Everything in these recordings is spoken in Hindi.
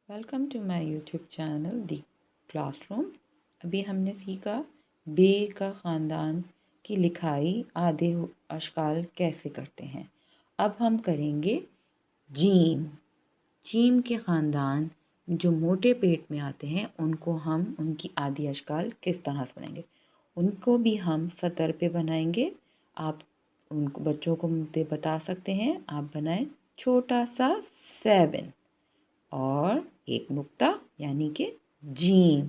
Welcome to my YouTube channel the classroom. अभी हमने सीखा बे का ख़ानदान की लिखाई आधे अशकाल कैसे करते हैं। अब हम करेंगे जीम। जीम के ख़ानदान जो मोटे पेट में आते हैं उनको हम उनकी आधी अशकाल किस तरह से बनाएंगे, उनको भी हम सतर पे बनाएंगे। आप उनको बच्चों को बता सकते हैं, आप बनाएं छोटा सा 7 और एक नुक्ता यानी कि जीम।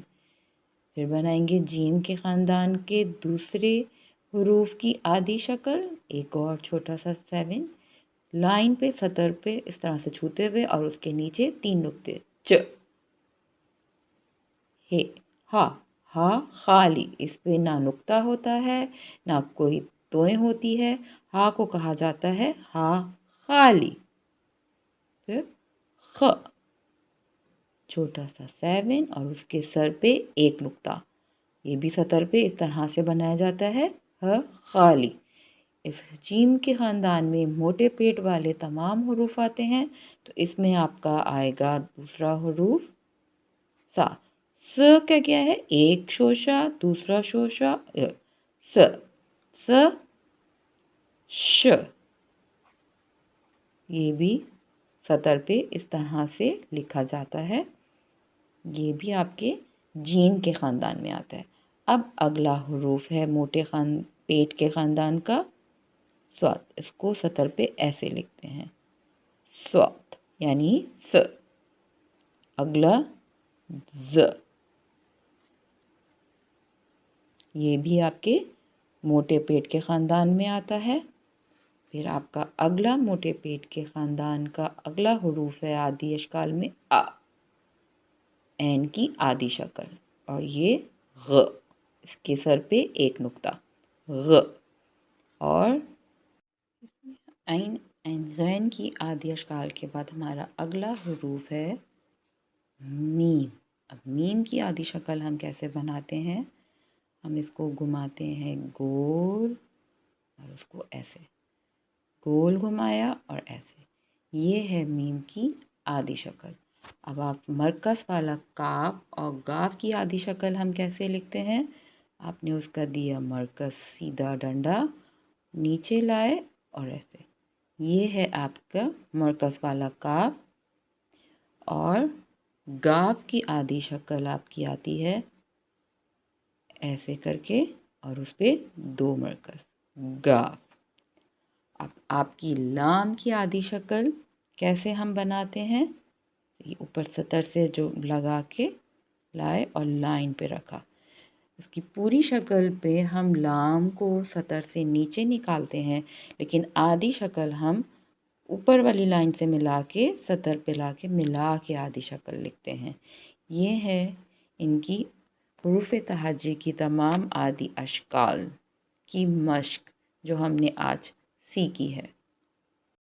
फिर बनाएंगे जीम के ख़ानदान के दूसरे हरूफ की आधी शक्ल, एक और छोटा सा 7 लाइन पे सतर पे इस तरह से छूते हुए और उसके नीचे 3 नुक्ते च हे हा हा खाली। इस पे ना नुक्ता होता है ना कोई तोएं होती है। हा को कहा जाता है हा खाली। फिर ख छोटा सा 7 और उसके सर पे एक नुक्ता, ये भी सतर पे इस तरह से बनाया जाता है ह खाली। इस जीम के ख़ानदान में मोटे पेट वाले तमाम हरूफ आते हैं, तो इसमें आपका आएगा दूसरा हरूफ सा। स का क्या है, एक शोशा दूसरा शोशा स स श। ये भी सतर पे इस तरह से लिखा जाता है। ये भी आपके जीम के ख़ानदान में आता है। अब अगला हरूफ है मोटे पेट के ख़ानदान का स्वात। इसको सतर पे ऐसे लिखते हैं स्वात यानी स। अगला ज, ये भी आपके मोटे पेट के ख़ानदान में आता है। फिर आपका अगला मोटे पेट के ख़ानदान का अगला हरूफ है आधी अशकाल में आ, एन की आधी शक्ल, और ये ग, इसके सर पे एक नुक्ता ग। और ऐन एन गैन की आधी अशकाल के बाद हमारा अगला हरूफ है मीम। अब मीम की आधी शक्ल हम कैसे बनाते हैं, हम इसको घुमाते हैं गोल और उसको ऐसे गोल घुमाया और ऐसे, ये है मीम की आधी शक्ल। अब आप मरकज़ वाला काफ और गाफ की आधी शक्ल हम कैसे लिखते हैं, आपने उसका दिया मरकज़ सीधा डंडा नीचे लाए और ऐसे, ये है आपका मरकज़ वाला काफ। और गाफ की आधी शक्ल आपकी आती है ऐसे करके और उस पर 2 मरकज़ गाफ। अब आपकी लाम की आधी शक्ल कैसे हम बनाते हैं, ये ऊपर सतर से जो लगा के लाए और लाइन पे रखा, इसकी पूरी शक्ल पे हम लाम को सतर से नीचे निकालते हैं, लेकिन आधी शक्ल हम ऊपर वाली लाइन से मिला के सतर पे ला के मिला के आधी शक्ल लिखते हैं। ये है इनकी हरूफ तहज्जी की तमाम आधी अशकाल की मश्क जो हमने आज सीखी है।